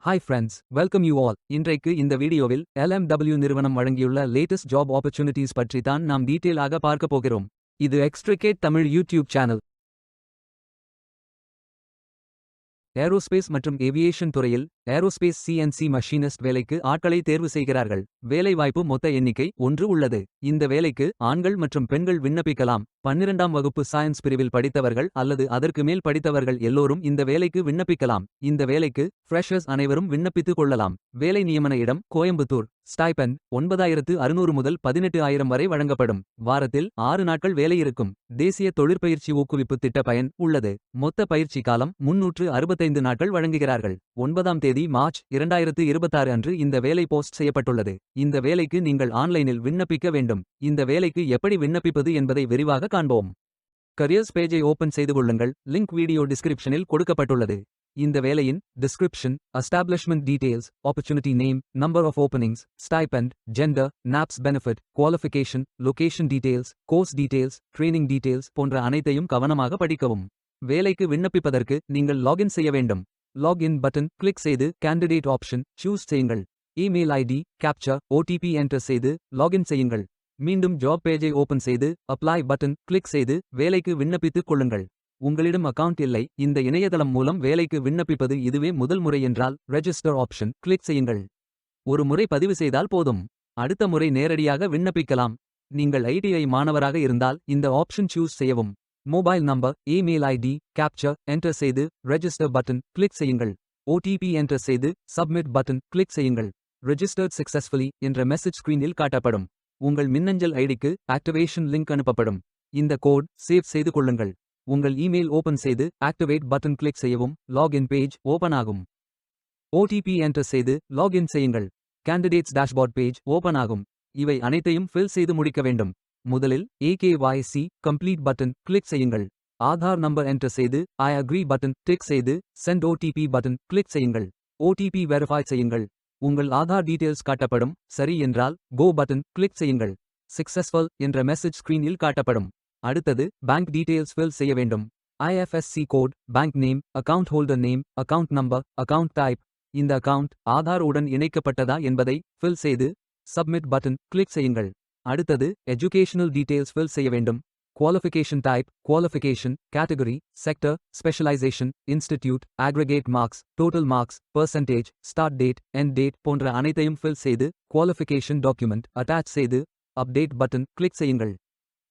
Hi friends, welcome you all. இன்றைக்கு இந்த வீடியோவில் LMW நிறுவனம் வழங்கியுள்ள லேட்டஸ்ட் ஜாப் ஆப்பர்ச்சுனிட்டிஸ் பற்றி தான் நாம் டீட்டெயிலாக பார்க்க போகிறோம். இது extricate Tamil YouTube channel. Aerospace மற்றும் ஏவியேஷன் துறையில் ஏரோஸ்பேஸ் CNC மஷினிஸ்ட் வேலைக்கு ஆட்களை தேர்வு செய்கிறார்கள். வேலைவாய்ப்பு மொத்த எண்ணிக்கை 1 உள்ளது. இந்த வேலைக்கு ஆண்கள் மற்றும் பெண்கள் விண்ணப்பிக்கலாம். 12ஆம் வகுப்பு சயின்ஸ் பிரிவில் படித்தவர்கள் அல்லது அதற்கு மேல் படித்தவர்கள் எல்லோரும் இந்த வேலைக்கு விண்ணப்பிக்கலாம். இந்த வேலைக்கு ஃப்ரெஷர்ஸ் அனைவரும் விண்ணப்பித்துக் கொள்ளலாம். வேலை நியமன இடம் கோயம்புத்தூர். ஸ்டைபெண்ட் 9600 முதல் 18000 வரை வழங்கப்படும். வாரத்தில் 6 நாட்கள் வேலை இருக்கும். தேசிய தொழிற்பயிற்சி ஊக்குவிப்பு திட்ட பயன் உள்ளது. மொத்த பயிற்சி காலம் 365 நாட்கள் வழங்குகிறார்கள். 9ஆம் தேதி மார்ச் 2026 அன்று இந்த வேலை போஸ்ட் செய்யப்பட்டுள்ளது. இந்த வேலைக்கு நீங்கள் ஆன்லைனில் விண்ணப்பிக்க வேண்டும். இந்த வேலைக்கு எப்படி விண்ணப்பிப்பது என்பதை விரிவாக காண்போம். கரியர்ஸ் பேஜை ஓபன் செய்து கொள்ளுங்கள். லிங்க் வீடியோ டிஸ்கிரிப்ஷனில் கொடுக்கப்பட்டுள்ளது. இந்த வேலையின் description, establishment details, opportunity name, number of openings, stipend, gender, NAPS benefit, qualification, location details, course details, training details போன்ற அனைத்தையும் கவனமாக படிக்கவும். வேலைக்கு விண்ணப்பிப்பதற்கு நீங்கள் லாகின் செய்ய வேண்டும். லாகின் பட்டன் கிளிக் செய்து கேண்டிடேட் ஆப்ஷன் சூஸ் செய்யுங்கள். Email ID, captcha, OTP enter செய்து லாகின் செய்யுங்கள். மீண்டும் ஜாப் பேஜை ஓபன் செய்து அப்ளை பட்டன் கிளிக் செய்து வேலைக்கு விண்ணப்பித்துக் கொள்ளுங்கள். உங்களிடம் அக்கவுண்ட் இல்லை, இந்த இணையதளம் மூலம் வேலைக்கு விண்ணப்பிப்பது இதுவே முதல் முறை என்றால் ரெஜிஸ்டர் ஆப்ஷன் கிளிக் செய்யுங்கள். ஒரு முறை பதிவு செய்தால் போதும். அடுத்த முறை நேரடியாக விண்ணப்பிக்கலாம். நீங்கள் ITI மாணவராக இருந்தால் இந்த ஆப்ஷன் சூஸ் செய்யவும். Mobile number, email ID, captcha enter செய்து ரெஜிஸ்டர் பட்டன் கிளிக் செய்யுங்கள். OTP என்டர் செய்து சப்மிட் பட்டன் கிளிக் செய்யுங்கள். ரெஜிஸ்டர்ட் சக்சஸ்ஃபுல்லி என்ற மெசேஜ் ஸ்கிரீனில் காட்டப்படும். உங்கள் மின்னஞ்சல் ஐடிக்கு ஆக்டிவேஷன் லிங்க் அனுப்பப்படும். இந்த கோட் சேவ் செய்து கொள்ளுங்கள். உங்கள் இமெயில் ஓபன் செய்து ஆக்டிவேட் பட்டன் கிளிக் செய்யவும். லாகின் பேஜ் ஓபன் ஆகும். OTP என்டர் செய்து லாகின் செய்யுங்கள். கேண்டிடேட்ஸ் டேஷ்போர்ட் பேஜ் ஓபன் ஆகும். இவை அனைத்தையும் ஃபில் செய்து முடிக்க வேண்டும். முதலில் AKYC கம்ப்ளீட் பட்டன் கிளிக் செய்யுங்கள். ஆதார் நம்பர் என்டர் செய்து ஐ அக்ரி பட்டன் டிக் செய்து சென்ட் OTP பட்டன் கிளிக் செய்யுங்கள். OTP வெரிஃபை செய்யுங்கள். உங்கள் ஆதார் டீடைல்ஸ் காட்டப்படும். சரி என்றால் கோ பட்டன் கிளிக் செய்யுங்கள். சக்சஸ்ஃபுல் என்ற மெசேஜ் ஸ்கிரீனில் காட்டப்படும். அடுத்தது பேங்க் டீடைல்ஸ் ஃபில் செய்ய வேண்டும். IFSC code, bank name, account holder name, account number, account type. இந்த அக்கவுண்ட் ஆதார் உடன் இணைக்கப்பட்டதா என்பதை ஃபில் செய்து சப்மிட் பட்டன் கிளிக் செய்யுங்கள். அடுத்தது எஜுகேஷனல் டீடைல்ஸ் ஃபில் செய்ய வேண்டும். Qualification type, qualification, category, sector, specialization, institute, aggregate marks, total marks, percentage, start date, end date போன்ற அனைத்தையும் ஃபில் செய்து குவாலிஃபிகேஷன் டாக்குமெண்ட் அட்டாச் செய்து அப்டேட் பட்டன் கிளிக் செய்யுங்கள்.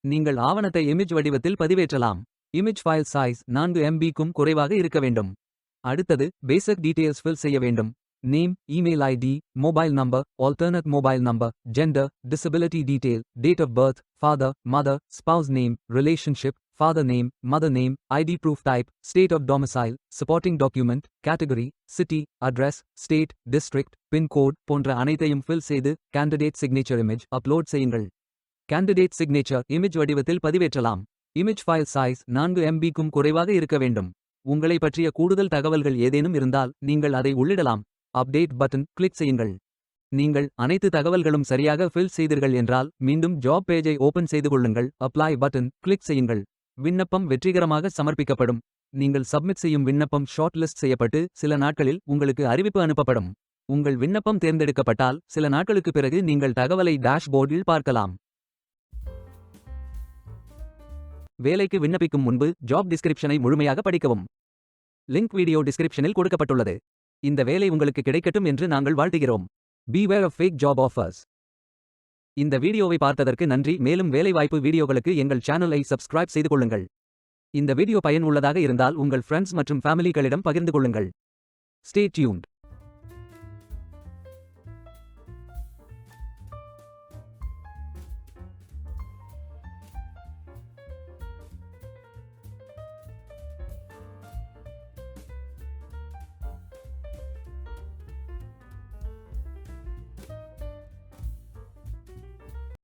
நீங்கள் ஆவணத்தை இமேஜ் வடிவத்தில் பதிவேற்றலாம். இமேஜ் ஃபைல் சைஸ் 4 MB-க்கும் குறைவாக இருக்க வேண்டும். அடுத்தது பேசிக் டீடைல்ஸ் ஃபில் செய்ய வேண்டும். Name, email ID, mobile number, alternate mobile number, gender, disability detail, date of birth, father, mother, spouse name, relationship, father name, mother name, ID proof type, state of domicile, supporting document, category, city, address, state, district, pincode போன்ற அனைத்தையும் fill செய்து candidate signature image upload செய்யுங்கள். Candidate signature image வடிவத்தில் பதிவேற்றலாம். Image file size 4 MB-க்கும் குறைவாக இருக்க வேண்டும். உங்களை பற்றிய கூடுதல் தகவல்கள் ஏதேனும் இருந்தால் நீங்கள் அதை உள்ளிடலாம். அப்டேட் பட்டன் கிளிக் செய்யுங்கள். நீங்கள் அனைத்து தகவல்களும் சரியாக ஃபில் செய்தீர்கள் என்றால் மீண்டும் ஜாப் பேஜை ஓபன் செய்து கொள்ளுங்கள். அப்ளை பட்டன் கிளிக் செய்யுங்கள். விண்ணப்பம் வெற்றிகரமாக சமர்ப்பிக்கப்படும். நீங்கள் சப்மிட் செய்யும் விண்ணப்பம் ஷார்ட் லிஸ்ட் செய்யப்பட்டு சில நாட்களில் உங்களுக்கு அறிவிப்பு அனுப்பப்படும். உங்கள் விண்ணப்பம் தேர்ந்தெடுக்கப்பட்டால் சில நாட்களுக்கு பிறகு நீங்கள் தகவலை டேஷ்போர்டில் பார்க்கலாம். வேலைக்கு விண்ணப்பிக்கும் முன்பு ஜாப் டிஸ்கிரிப்ஷனை முழுமையாக படிக்கவும். லிங்க் வீடியோ டிஸ்கிரிப்ஷனில் கொடுக்கப்பட்டுள்ளது. இந்த வேலை உங்களுக்கு கிடைக்கட்டும் என்று நாங்கள் வாழ்த்துகிறோம். Beware of fake job offers. இந்த வீடியோவை பார்த்ததற்கு நன்றி. மேலும் வேலைவாய்ப்பு வீடியோகளுக்கு எங்கள் சேனலை சப்ஸ்கிரைப் செய்து கொள்ளுங்கள். இந்த வீடியோ பயனுள்ளதாக இருந்தால் உங்கள் ஃப்ரெண்ட்ஸ் மற்றும் ஃபேமிலிகளிடம் பகிர்ந்து கொள்ளுங்கள். Stay tuned.